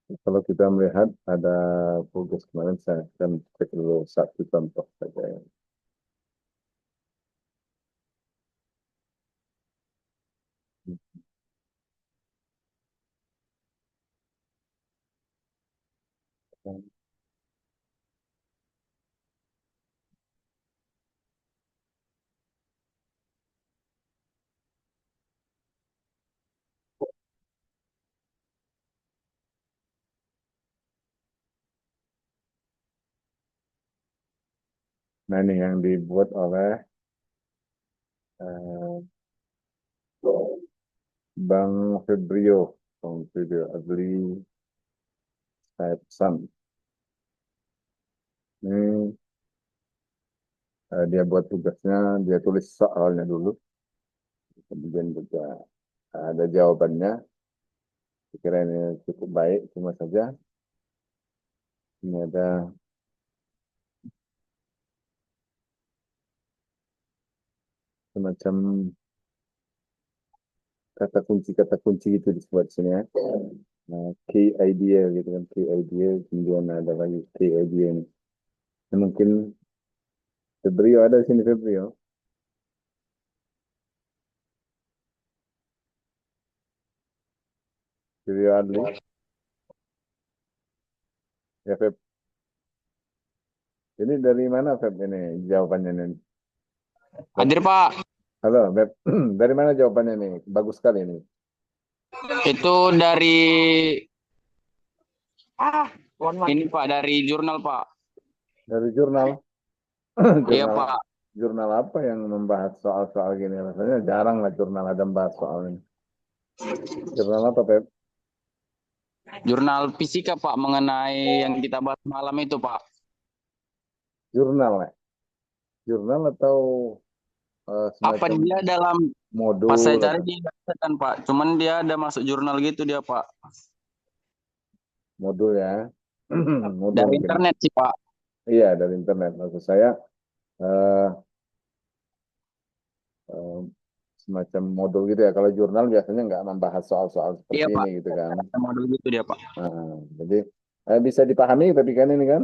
Kalau kita melihat ada tugas kemarin, saya akan cek dulu satu contoh saja ya. Nah, ini yang dibuat oleh eh, Bang Febrio Adli Saipsan. Ini dia buat tugasnya, dia tulis soalnya dulu, kemudian juga ada jawabannya. Saya kira ini cukup baik, cuma saja ini ada semacam kata kunci itu disebut sini ya. Nah, key idea gitu kan, key idea, kemudian ada lagi key idea ini. Nah, mungkin Febrio ada di sini Febrio. Febrio Adli. Ya Feb, ini dari mana Feb ini jawabannya ini? Feb, Hadir Pak, halo Feb, dari mana jawabannya nih? Bagus sekali ini. itu dari ini Pak dari jurnal Pak. Dari jurnal, Iya jurnal, Pak, jurnal apa yang membahas soal-soal gini? Rasanya jarang lah jurnal ada membahas soal ini. Jurnal apa Feb? jurnal fisika Pak mengenai yang kita bahas malam itu Pak. Jurnal ya? Jurnal atau Apa semacam dia dalam pas saya modul cari atau dia nggak ada kan Pak, cuman dia ada masuk jurnal gitu dia Pak. modul ya? Modul Dari mungkin. internet sih Pak. Iya, dari internet. Maksud saya eh, eh, semacam modul gitu ya. Kalau jurnal biasanya nggak membahas soal-soal Iya seperti ini Pak, gitu kan. ada modul gitu dia Pak. Nah, jadi bisa dipahami tapi kan ini kan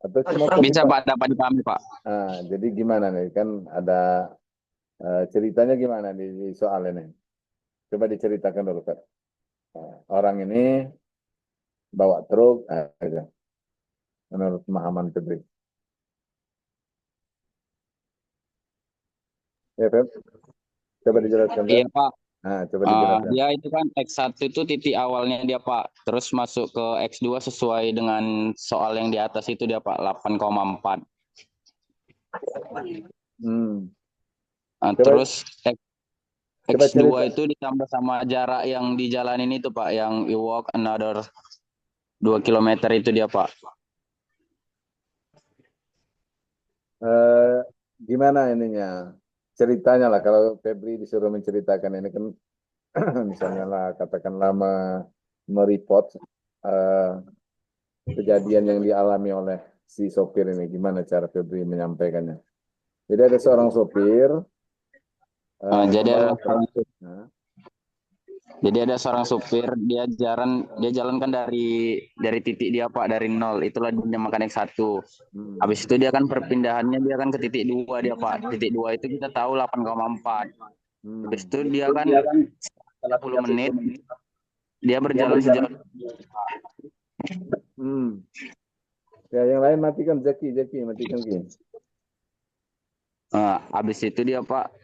atau cuma copy Bisa pak. Pak, dapat dipahami Pak. Nah, jadi gimana nih kan ada ceritanya gimana di soal ini? Coba diceritakan dulu Pak. Nah, orang ini bawa truk aja menurut pemahaman Febri. Ya Feb, coba dijelaskan Feb. Iya Pak. Nah, coba dijelaskan. Dia itu kan X1 itu titik awalnya dia Pak. Terus masuk ke X2 sesuai dengan soal yang di atas itu dia Pak, 8,4. Hmm. Coba Terus coba X2 cerita. itu ditambah sama jarak yang dijalanin itu Pak, yang you walk another 2 kilometer itu dia Pak. eh, Gimana ininya ceritanya lah kalau Febri disuruh menceritakan ini kan misalnya lah katakanlah mereport eh, kejadian yang dialami oleh si sopir ini gimana cara Febri menyampaikannya. Jadi ada seorang sopir Eh, jadi ada membawa truk. seorang Nah, supir, dia jalan kan dari titik dia Pak, dari nol itulah dinamakan X1. hmm, Habis itu dia kan perpindahannya dia kan ke titik 2 dia Pak. Titik 2 itu kita tahu 8,4. Habis hmm, itu dia kan setelah 10 menit dia berjalan sejauh hmm. Ya yang lain matikan Jaki matikan Ki. habis itu dia Pak.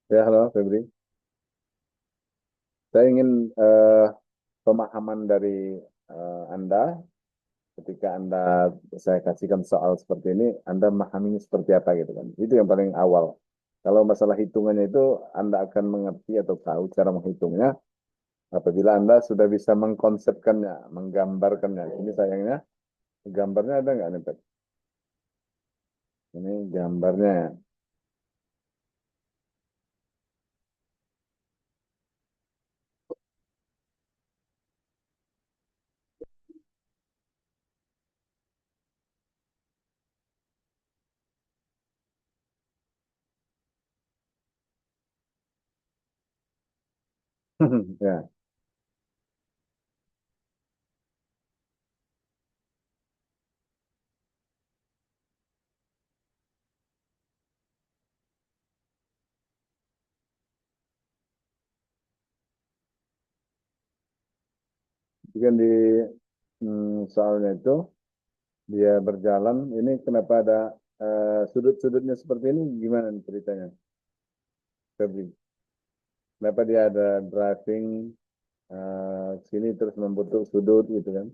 Ya halo Febri. Saya ingin pemahaman dari Anda ketika Anda saya kasihkan soal seperti ini, Anda memahaminya seperti apa gitu kan. Itu yang paling awal. Kalau masalah hitungannya itu Anda akan mengerti atau tahu cara menghitungnya apabila Anda sudah bisa mengkonsepkannya, menggambarkannya. Ini sayangnya gambarnya ada nggak nih, Pak? Ini gambarnya. Ya, jadi kan di soalnya itu dia berjalan, ini kenapa ada sudut-sudutnya seperti ini? Gimana nih ceritanya, Febri? Kenapa dia ada driving sini terus membentuk sudut gitu kan?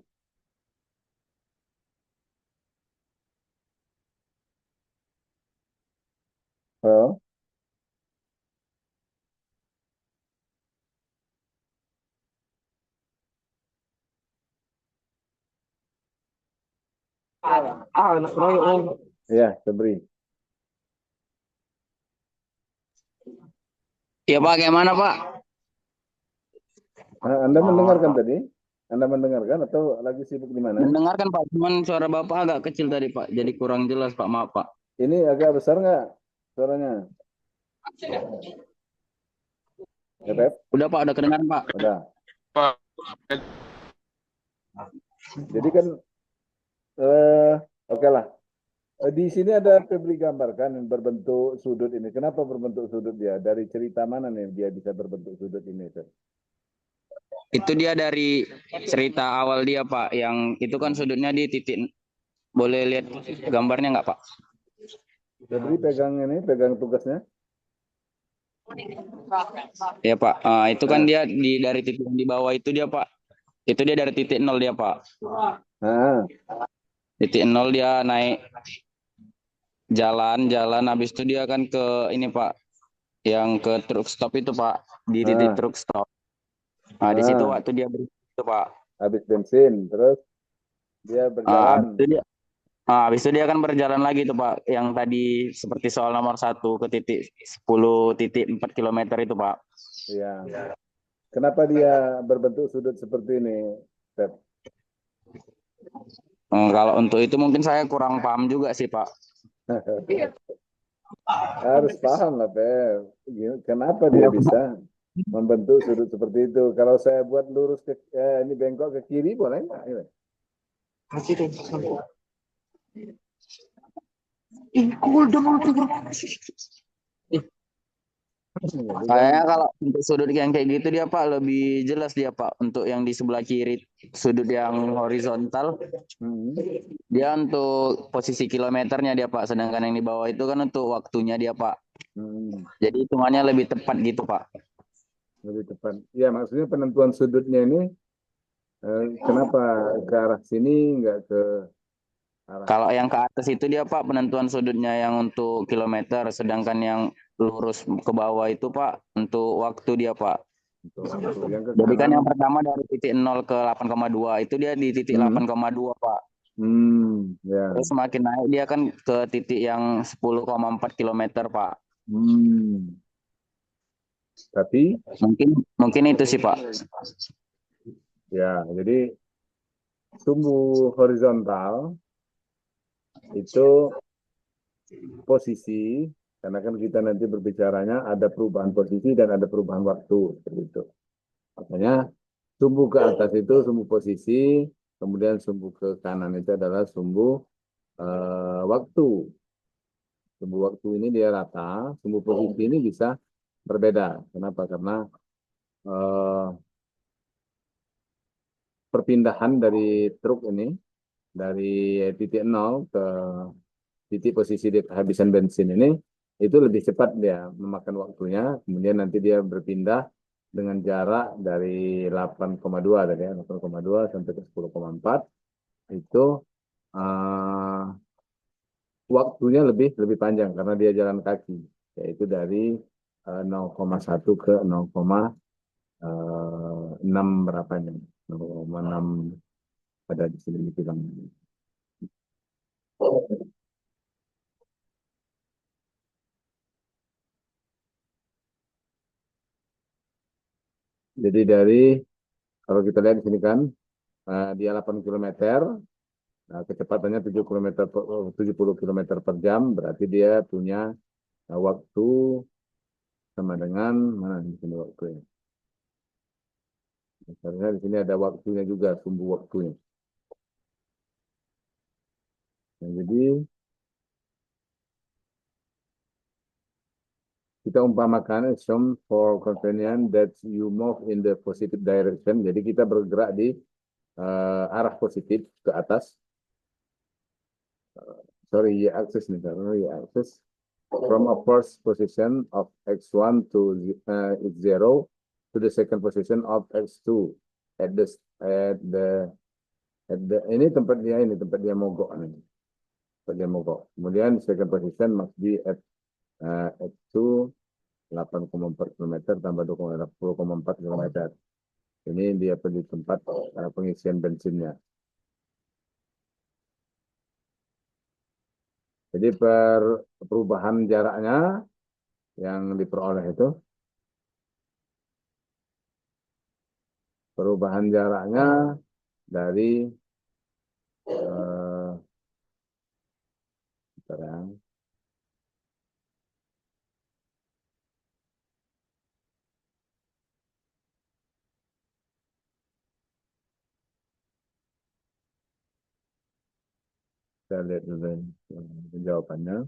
Oh, Anak royok. ya, Febri. Ya Pak, gimana Pak? Anda mendengarkan tadi? Anda mendengarkan atau lagi sibuk di mana? Mendengarkan Pak, cuman suara Bapak agak kecil tadi Pak, jadi kurang jelas Pak, maaf Pak. Ini agak besar nggak suaranya? Ya, Pep? Udah Pak, udah kedengaran Pak. Udah. Jadi kan, eh oke lah. Di sini ada Febri gambarkan yang berbentuk sudut ini. Kenapa berbentuk sudut dia? Dari cerita mana nih dia bisa berbentuk sudut ini, Feb? Itu dia dari cerita awal dia Pak, yang itu kan sudutnya di titik. Boleh lihat gambarnya nggak Pak? Febri pegang ini, pegang tugasnya. Ya Pak, itu kan Nah, dia dari titik yang di bawah itu dia Pak. Itu dia dari titik nol dia Pak. nah, Titik nol dia naik jalan, habis itu dia kan ke ini Pak, yang ke truk stop itu Pak, di titik nah, truk stop. Nah, di situ nah. waktu dia berhenti itu Pak. Habis bensin, terus dia Habis berjalan. itu dia habis itu dia akan berjalan lagi tuh Pak, yang tadi seperti soal nomor satu ke titik 10,4 kilometer itu Pak. Ya. Kenapa dia berbentuk sudut seperti ini, Feb? Kalau untuk itu mungkin saya kurang paham juga sih Pak. Harus paham lah, Feb. Kenapa dia bisa membentuk sudut seperti itu? Kalau saya buat lurus ke ini bengkok ke kiri, boleh nggak? Ini? Kasih deh. Ih, cool dong. Jadi kan, Kayaknya kalau untuk sudut yang kayak gitu dia Pak lebih jelas dia Pak. Untuk yang di sebelah kiri sudut yang horizontal hmm, dia untuk posisi kilometernya dia Pak. Sedangkan yang di bawah itu kan untuk waktunya dia Pak. hmm, Jadi hitungannya lebih tepat gitu Pak. lebih tepat. Ya, maksudnya penentuan sudutnya ini, kenapa ke arah sini, nggak ke arah. Kalau yang ke atas itu dia Pak penentuan sudutnya yang untuk kilometer. Sedangkan yang lurus ke bawah itu Pak untuk waktu dia Pak. Untuk waktu. Yang ke Jadi kan kanan, yang pertama dari titik 0 ke 8,2 itu dia di titik hmm, 8,2 Pak. ya, Terus semakin naik dia kan ke titik yang 10,4 kilometer Pak. hmm. Tapi, Mungkin mungkin itu sih Pak. ya, jadi sumbu horizontal itu posisi, karena kan kita nanti berbicaranya ada perubahan posisi dan ada perubahan waktu, seperti itu. Makanya sumbu ke atas itu sumbu posisi, kemudian sumbu ke kanan itu adalah sumbu waktu. Sumbu waktu ini dia rata, sumbu posisi ini bisa berbeda. Kenapa? Karena eh, perpindahan dari truk ini dari titik nol ke titik posisi di kehabisan bensin ini itu lebih cepat dia memakan waktunya, kemudian nanti dia berpindah dengan jarak dari 8,2 tadi ya, 8,2 sampai ke 10,4 itu uh, waktunya lebih lebih panjang karena dia jalan kaki, yaitu dari 0,1 ke 0,6 berapanya, 0,6 pada di sini bilang. Jadi dari kalau kita lihat di sini kan dia 8 kilometer, nah, kecepatannya 70 kilometer per jam, berarti dia punya waktu sama dengan mana di sini waktunya? Karena di sini ada waktunya juga, sumbu waktunya. Nah, jadi kita umpamakan assume for convenience that you move in the positive direction. Jadi kita bergerak di arah positif ke atas. Sorry, y-axis nih, karena y-axis from a first position of x1 to 0 to the second position of x2 at the at the ini tempat dia mogok nih. Tempat dia mogok. Kemudian second position must be at x2 8,4 km tambah 20,4 km. Ini dia di tempat pengisian bensinnya. Jadi perubahan jaraknya yang diperoleh itu, perubahan jaraknya dari sekarang kita lihat dulu jawabannya.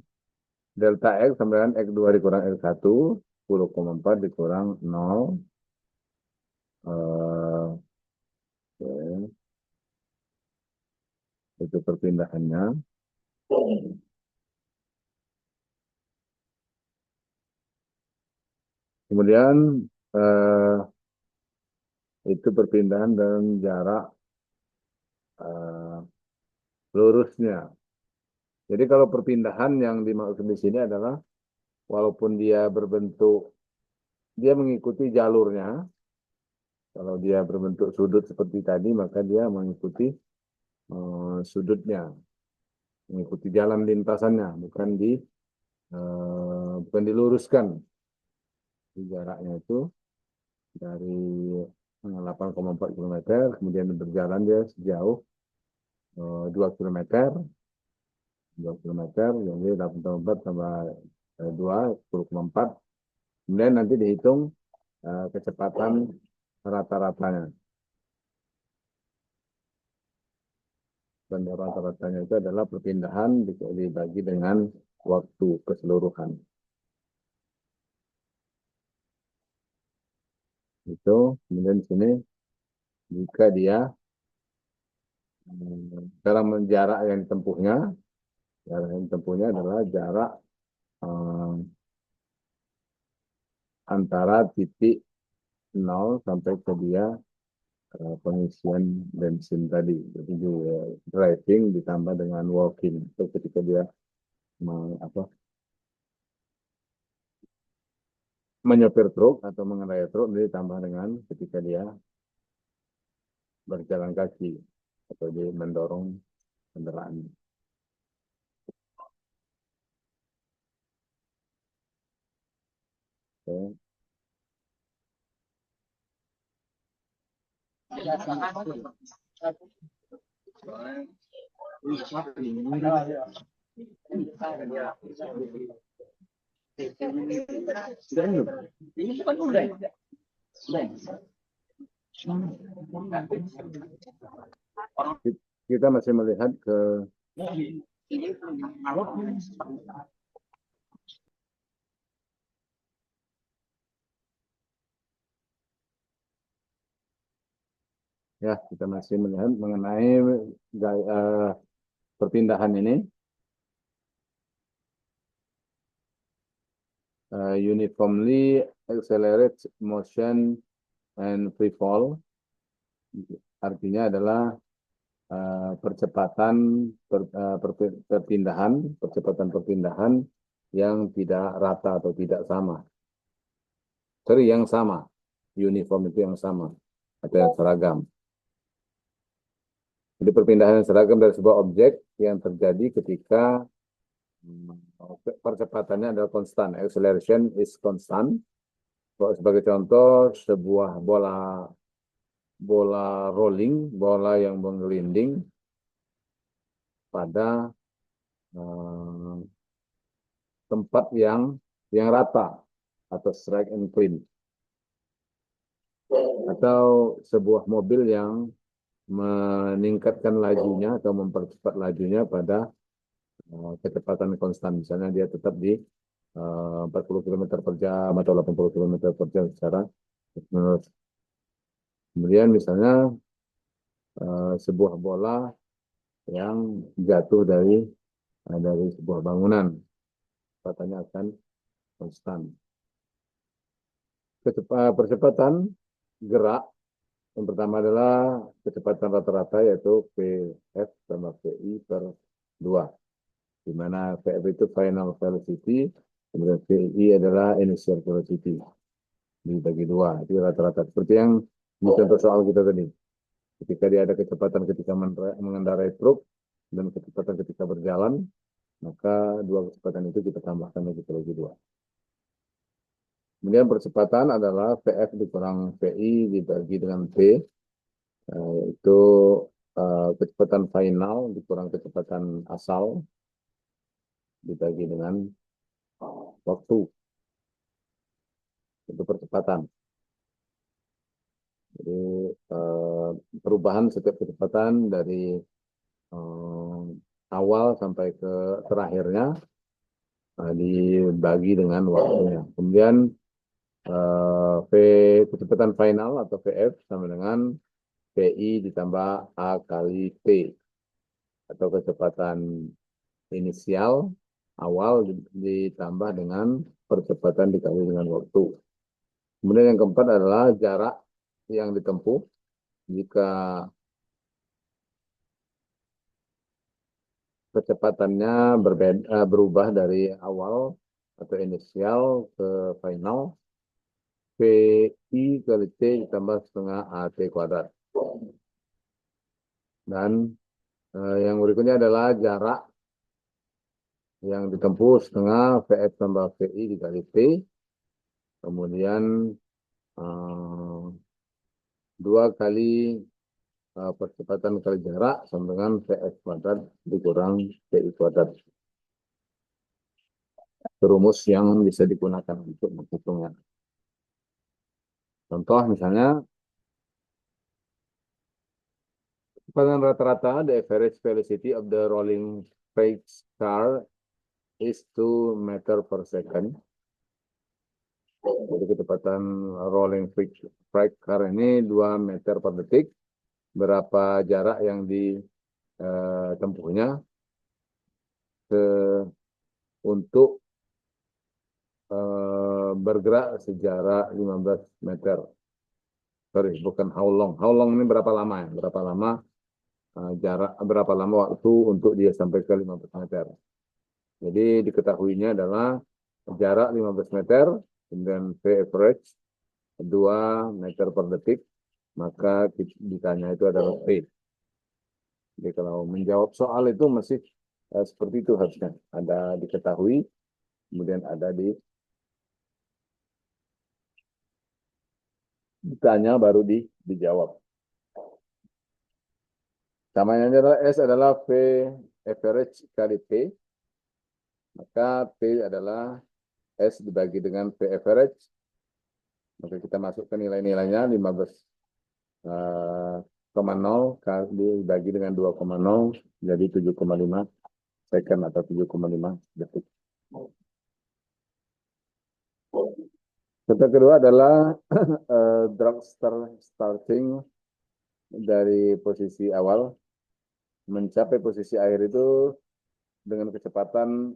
Delta X sama dengan X2 dikurang X1, 10,4 dikurang 0. Oke. Itu perpindahannya. Kemudian itu perpindahan dan jarak lurusnya. Jadi kalau perpindahan yang dimaksud di sini adalah walaupun dia berbentuk, dia mengikuti jalurnya. Kalau dia berbentuk sudut seperti tadi, maka dia mengikuti sudutnya, mengikuti jalan lintasannya, bukan diluruskan. Jaraknya itu dari 8,4 km, kemudian berjalan dia sejauh 2 km, 2 km, jadi 8,4 tambah 2, 10,4. Kemudian nanti dihitung kecepatan rata-ratanya. Dan rata-ratanya itu adalah perpindahan dibagi dengan waktu keseluruhan. Itu kemudian di sini jika dia dalam jarak yang ditempuhnya, jarak yang ditempuhnya adalah jarak antara titik 0 sampai ke dia pengisian bensin tadi. Jadi driving ditambah dengan walking. Itu ketika dia menyopir truk atau mengendarai truk, ditambah dengan ketika dia berjalan kaki atau dia mendorong kendaraan. Oke. Kita masih melihat ke ya, kita masih melihat mengenai perpindahan ini. Uniformly accelerate motion and free fall. Artinya adalah percepatan perpindahan yang tidak rata atau tidak sama. Sorry, yang sama. Uniform itu yang sama atau yang seragam. Jadi perpindahan yang seragam dari sebuah objek yang terjadi ketika percepatannya adalah konstan. Acceleration is constant. Sebagai contoh, sebuah bola rolling, bola yang menggelinding pada tempat yang rata atau straight and clean. atau sebuah mobil yang meningkatkan lajunya atau mempercepat lajunya pada kecepatan konstan. Misalnya dia tetap di 40 km per jam atau 80 km per jam secara terus. Kemudian misalnya sebuah bola yang jatuh dari sebuah bangunan, kecepatannya akan konstan. Percepatan gerak yang pertama adalah kecepatan rata-rata yaitu Vf sama Vi per 2. Di mana Vf itu final velocity, kemudian Vi adalah initial velocity. Dibagi 2, itu rata-rata. Seperti yang di contoh soal kita tadi. Ketika dia ada kecepatan ketika mengendarai truk dan kecepatan ketika berjalan, maka dua kecepatan itu kita tambahkan lagi bagi 2. Kemudian percepatan adalah Vf dikurang Vi dibagi dengan V, yaitu kecepatan final dikurang kecepatan asal dibagi dengan waktu. Itu percepatan. Jadi perubahan setiap kecepatan dari awal sampai ke terakhirnya dibagi dengan waktunya. Kemudian kecepatan final atau Vf sama dengan Vi ditambah A kali T, atau kecepatan inisial awal ditambah dengan percepatan dikali dengan waktu. Kemudian yang keempat adalah jarak yang ditempuh jika kecepatannya berubah dari awal atau inisial ke final. PI kali T ditambah setengah AT kuadrat. Dan yang berikutnya adalah jarak yang ditempuh setengah Vf tambah Vi dikali T. Kemudian 2 kali percepatan kali jarak sama dengan Vf kuadrat dikurang Vi kuadrat. Rumus yang bisa digunakan untuk menghitungnya. Contoh misalnya, kecepatan rata-rata, the average velocity of the rolling freight car is 2 meter per second. Jadi kecepatan rolling freight car ini 2 meter per detik. Berapa jarak yang ditempuhnya untuk bergerak sejarak 15 meter. Sorry, bukan how long. How long ini berapa lama ya? Berapa lama berapa lama waktu untuk dia sampai ke 15 meter. Jadi diketahuinya adalah jarak 15 meter, kemudian V average 2 meter per detik, maka ditanya itu adalah V. Jadi kalau menjawab soal itu masih seperti itu harusnya. Ada diketahui, kemudian ada ditanya baru dijawab. Samanya adalah S adalah V average kali T. Maka T adalah S dibagi dengan V average. Maka kita masukkan nilai-nilainya 15,0 dibagi dengan 2,0 jadi 7,5 second atau 7,5 detik. Contoh kedua adalah dragster starting dari posisi awal mencapai posisi akhir itu dengan kecepatan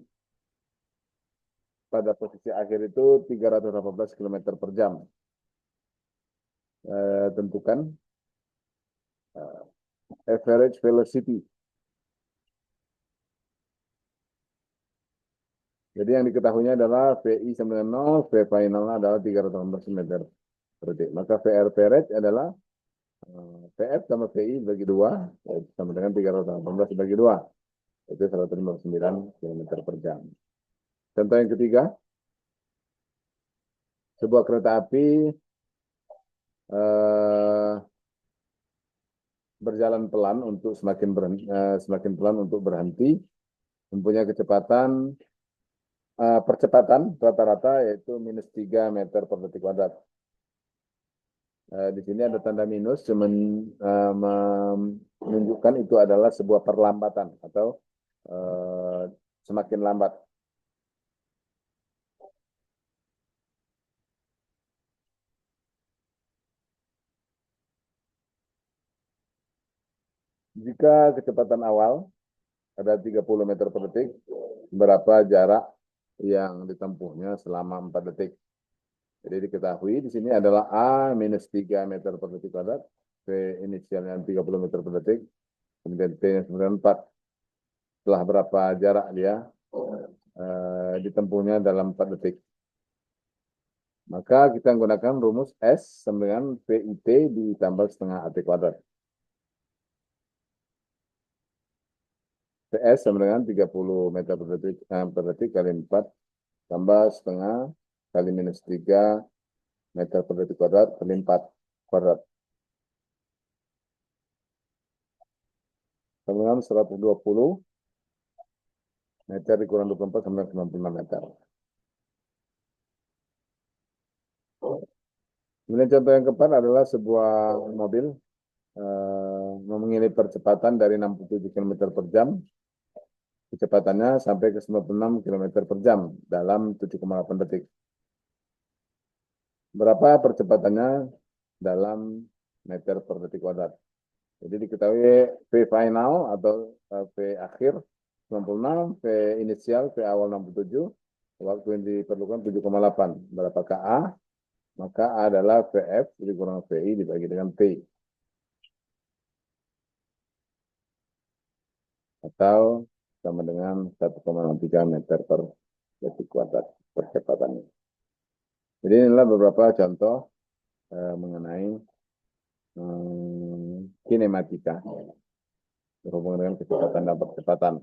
pada posisi akhir itu 318 km per jam. Tentukan average velocity. Jadi yang diketahuinya adalah VI sama dengan 0, V finalnya adalah 318 meter per detik. Maka VR average adalah VF sama VI bagi 2, sama dengan 318 bagi 2. Itu 159 km per jam. Contoh yang ketiga, sebuah kereta api berjalan pelan untuk semakin pelan untuk berhenti, mempunyai kecepatan percepatan rata-rata yaitu -3 meter per detik kuadrat. Di sini ada tanda minus, menunjukkan itu adalah sebuah perlambatan atau semakin lambat. Jika kecepatan awal ada 30 meter per detik, berapa jarak yang ditempuhnya selama 4 detik? Jadi diketahui di sini adalah A minus 3 meter per detik kuadrat, V inisialnya 30 meter per detik, kemudian T nya 94. Setelah berapa jarak dia ditempuhnya dalam 4 detik. Maka kita menggunakan rumus S sama dengan VIT ditambah setengah AT kuadrat. PS sama dengan 30 meter per detik kali 4 tambah setengah kali minus 3 meter per detik kuadrat kali 4 kuadrat. Sama dengan 120 meter dikurang 24 sama dengan 95 meter. Kemudian contoh yang keempat adalah sebuah mobil memiliki percepatan dari 67 km per jam, kecepatannya sampai ke 96 km per jam dalam 7,8 detik. Berapa percepatannya dalam meter per detik kuadrat? Jadi diketahui V final atau V akhir 96, V inisial, V awal 67, waktu yang diperlukan 7,8. Berapakah A? Maka A adalah VF dikurang VI dibagi dengan T. Atau sama dengan 1,3 meter per detik kuadrat percepatannya. Jadi inilah beberapa contoh mengenai kinematika berhubungan dengan kecepatan dan percepatan.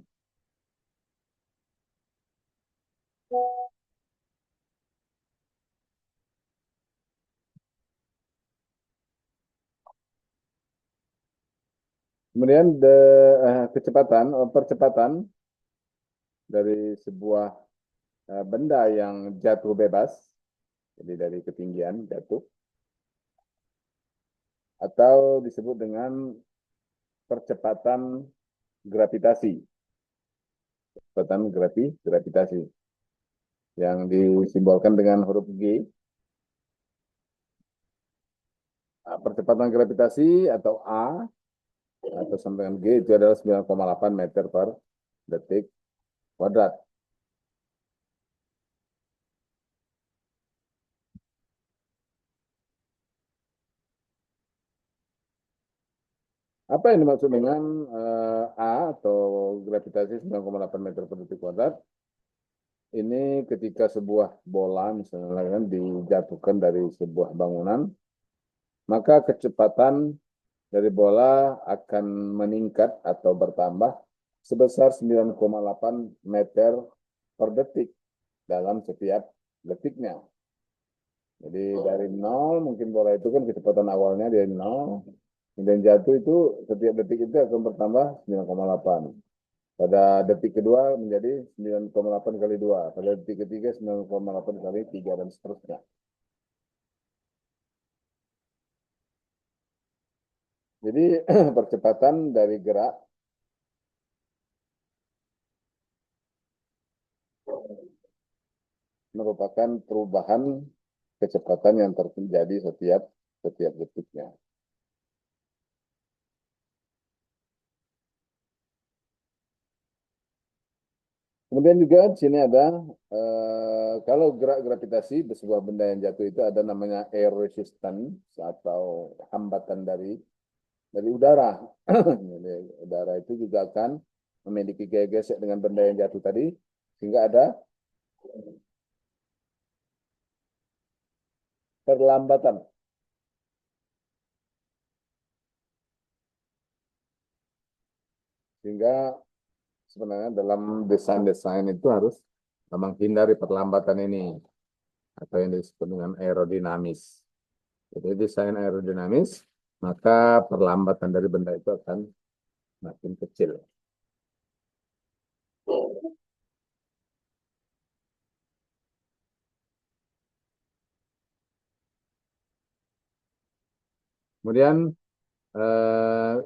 Kemudian percepatan dari sebuah benda yang jatuh bebas, jadi dari ketinggian jatuh, atau disebut dengan percepatan gravitasi. Percepatan gravitasi yang disimbolkan dengan huruf G. Percepatan gravitasi atau A atau sama dengan G itu adalah 9,8 meter per detik kuadrat. Apa yang dimaksud dengan A atau gravitasi 9,8 meter per detik kuadrat? Ini ketika sebuah bola misalnya kan dijatuhkan dari sebuah bangunan, maka kecepatan dari bola akan meningkat atau bertambah sebesar 9,8 meter per detik dalam setiap detiknya. Jadi dari 0, mungkin bola itu kan kecepatan awalnya dari 0, kemudian jatuh itu setiap detik itu akan bertambah 9,8. Pada detik kedua menjadi 9,8 kali 2. Pada detik ketiga 9,8 kali 3 dan seterusnya. Jadi percepatan dari gerak merupakan perubahan kecepatan yang terjadi setiap detiknya. Kemudian juga di sini ada kalau gerak gravitasi sebuah benda yang jatuh itu ada namanya air resistance atau hambatan dari udara. Jadi, udara itu juga akan memiliki gaya gesek dengan benda yang jatuh tadi sehingga ada perlambatan. Sehingga sebenarnya dalam desain-desain itu harus menghindari perlambatan ini atau yang disebut dengan aerodinamis. Jadi desain aerodinamis, maka perlambatan dari benda itu akan makin kecil. Kemudian eh,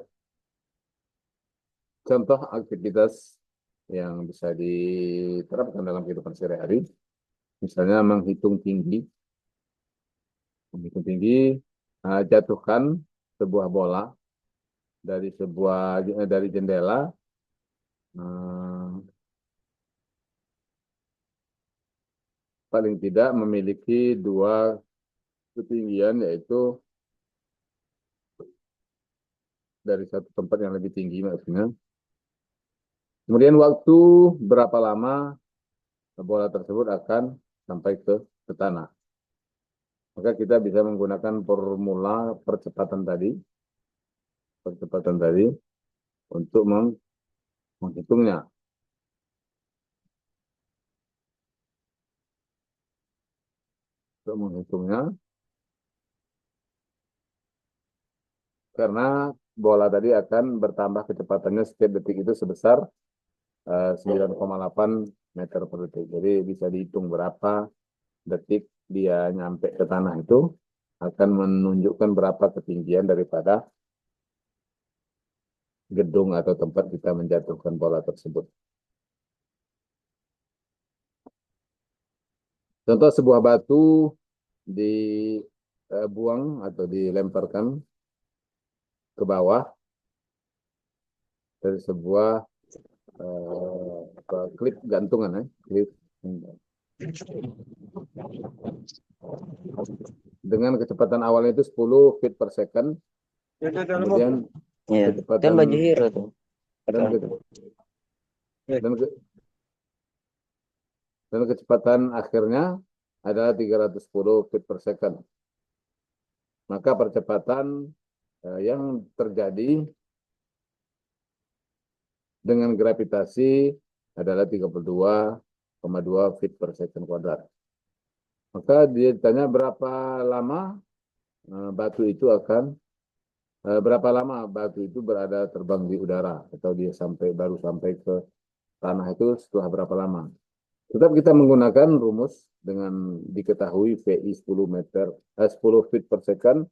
contoh aktivitas yang bisa diterapkan dalam kehidupan sehari-hari, misalnya menghitung tinggi. Menghitung tinggi, jatuhkan sebuah bola dari jendela, eh, paling tidak memiliki dua ketinggian, yaitu dari satu tempat yang lebih tinggi maksudnya. Kemudian waktu berapa lama bola tersebut akan sampai ke tanah. Maka kita bisa menggunakan formula percepatan tadi untuk menghitungnya. Untuk menghitungnya, karena bola tadi akan bertambah kecepatannya setiap detik itu sebesar 9,8 meter per detik. Jadi bisa dihitung berapa detik dia nyampe ke tanah itu akan menunjukkan berapa ketinggian daripada gedung atau tempat kita menjatuhkan bola tersebut. Contoh sebuah batu dibuang atau dilemparkan ke bawah dari sebuah klip gantungan, klip dengan kecepatan awalnya itu 10 feet per second, kemudian Iya. kecepatan Kan baju hero tuh. dan, ke, dan, ke, dan kecepatan akhirnya adalah 310 feet per second. Maka percepatan yang terjadi dengan gravitasi adalah 32,2 feet per second kuadrat. Maka dia ditanya berapa lama berapa lama batu itu berada terbang di udara, atau dia baru sampai ke tanah itu setelah berapa lama. Tetap kita menggunakan rumus dengan diketahui VI 10 feet per second,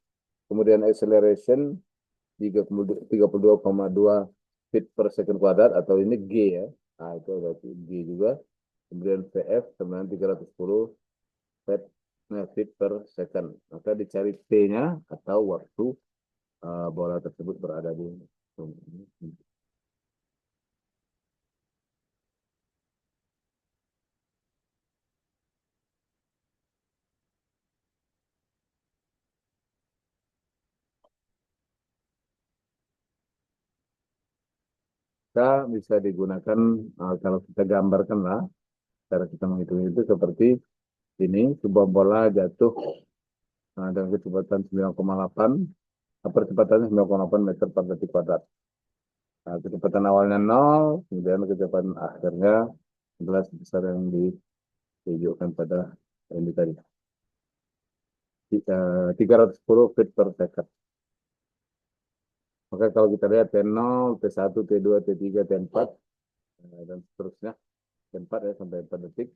kemudian acceleration 32,2 feet per second kuadrat, atau ini G ya. Nah, itu berarti G juga. Kemudian VF sama 310 feet per second. Maka dicari T-nya atau waktu bola tersebut berada di bisa digunakan kalau kita gambarkan lah cara kita menghitung itu seperti ini. Sebuah bola jatuh dengan kecepatan 9,8, percepatannya 9,8 meter per detik kuadrat. Nah, kecepatan awalnya 0, kemudian kecepatan akhirnya adalah sebesar yang ditunjukkan pada ini tadi, 310 feet per second. Maka kalau kita lihat T0, T1, T2, T3, T4, dan seterusnya, T4 ya sampai 4 detik,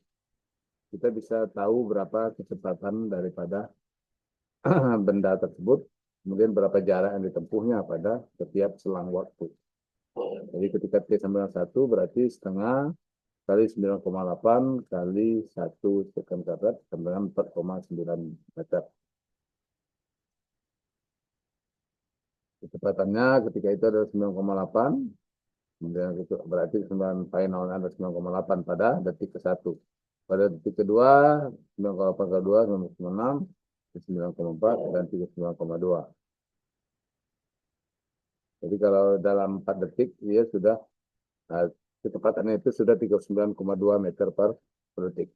kita bisa tahu berapa kecepatan daripada benda tersebut, kemudian berapa jarak yang ditempuhnya pada setiap selang waktu. Jadi ketika T sama 1 berarti setengah kali 9,8 kali 1 second kuadrat sama dengan 4,9 meter. Kecepatannya ketika itu adalah 9,8, kemudian itu berarti finalnya adalah 9,8 pada detik ke-1. Pada detik kedua, 9,8 ke 2, 9,6, 9,4, dan 39,2. Jadi kalau dalam 4 detik, dia sudah, kecepatannya itu sudah 39,2 meter per detik.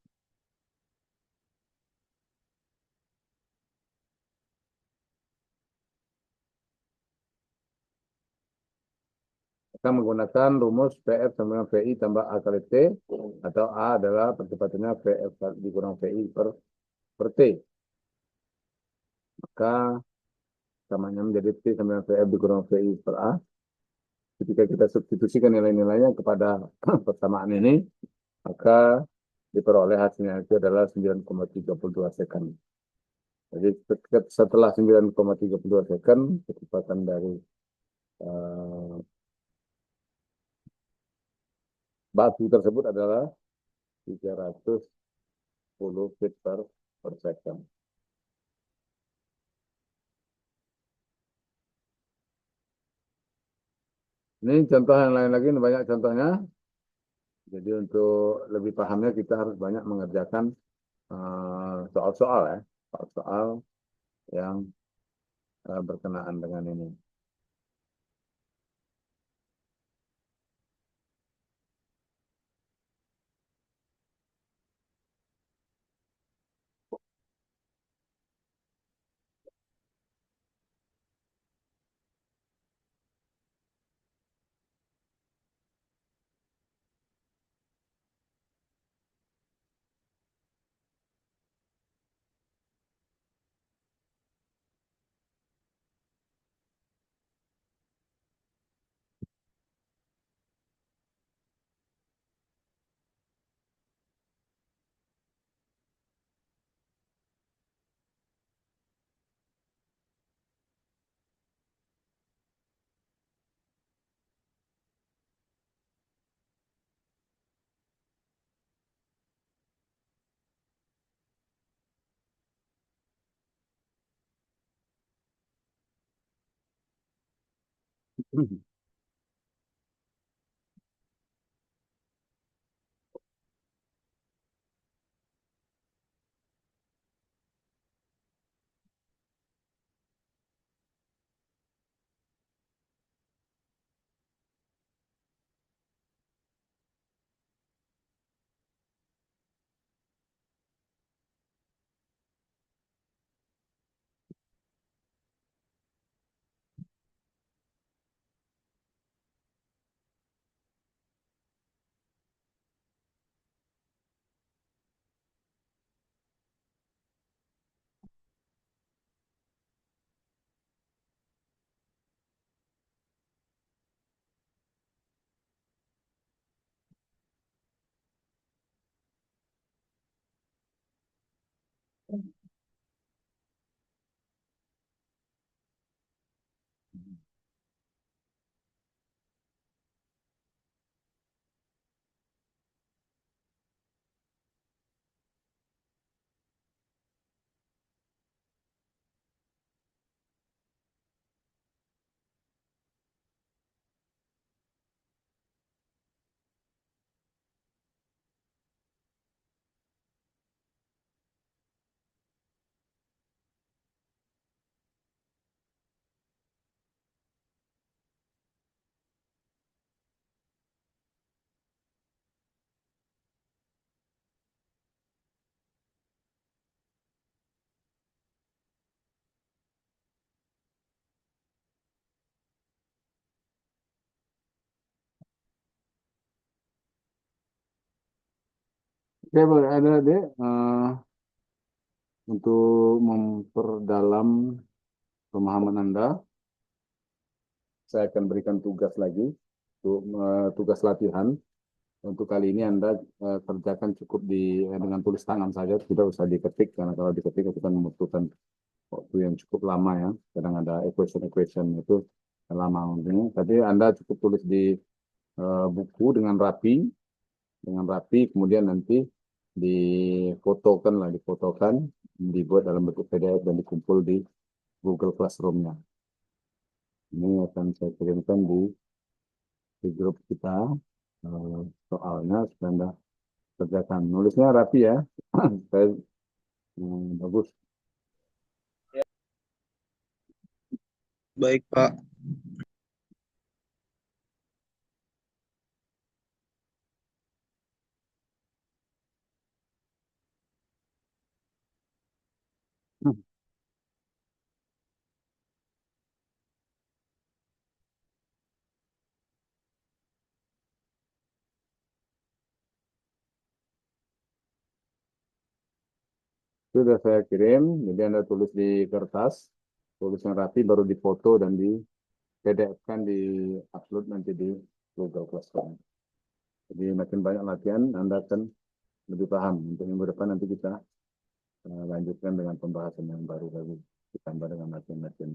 Kita menggunakan rumus PF sama dengan VI tambah A kali T, atau A adalah percepatannya PF dikurang VI per T. Maka samanya menjadi T sama dengan VF dikurang VI per A. Ketika kita substitusikan nilai-nilainya kepada persamaan ini, maka diperoleh hasilnya itu adalah 9,32 second. Jadi setelah 9,32 second, kecepatan dari batu tersebut adalah 310 feet per second. Ini contoh yang lain lagi, ini banyak contohnya. Jadi untuk lebih pahamnya kita harus banyak mengerjakan soal-soal ya, soal-soal yang berkenaan dengan ini. Oke, boleh ada deh untuk memperdalam pemahaman Anda. Saya akan berikan tugas lagi untuk tugas latihan. Untuk kali ini Anda kerjakan cukup dengan tulis tangan saja, tidak usah diketik karena kalau diketik itu kan membutuhkan waktu yang cukup lama ya. Kadang ada equation itu lama untuk. Tapi Anda cukup tulis di buku dengan rapi, kemudian nanti difotokan, dibuat dalam bentuk PDF dan dikumpul di Google Classroom-nya. Ini akan saya kirimkan di grup kita soalnya supaya Anda kerjakan. Nulisnya rapi ya, saya bagus. Baik, Pak. Sudah saya kirim, jadi Anda tulis di kertas, tulisnya rapi, baru difoto dan di PDF-kan, di upload nanti di Google Classroom. Jadi makin banyak latihan, Anda akan lebih paham. Untuk minggu depan nanti kita lanjutkan dengan pembahasan yang baru lagi, ditambah dengan latihan-latihan.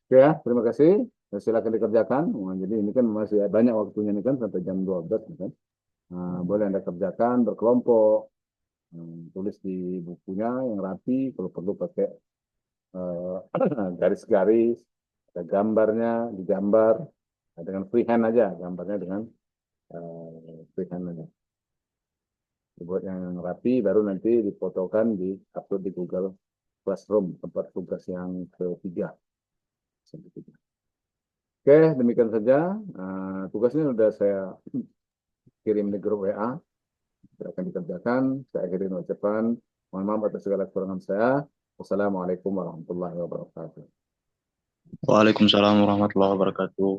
Oke ya, terima kasih. Silakan dikerjakan. Nah, jadi ini kan masih banyak waktunya ini kan sampai jam 12 kan. Nah, boleh Anda kerjakan berkelompok, tulis di bukunya yang rapi, kalau perlu pakai garis-garis, ada gambarnya, digambar dengan freehand aja, gambarnya dengan freehand aja. Dibuat yang rapi, baru nanti difotokan, di-upload di Google Classroom, tempat tugas yang ketiga. Oke, demikian saja. Tugasnya sudah saya kirim di grup WA. Akan dikerjakan. Saya akhiri ucapan. Mohon maaf atas segala kekurangan saya. Wassalamualaikum warahmatullahi wabarakatuh. Waalaikumsalam warahmatullahi wabarakatuh.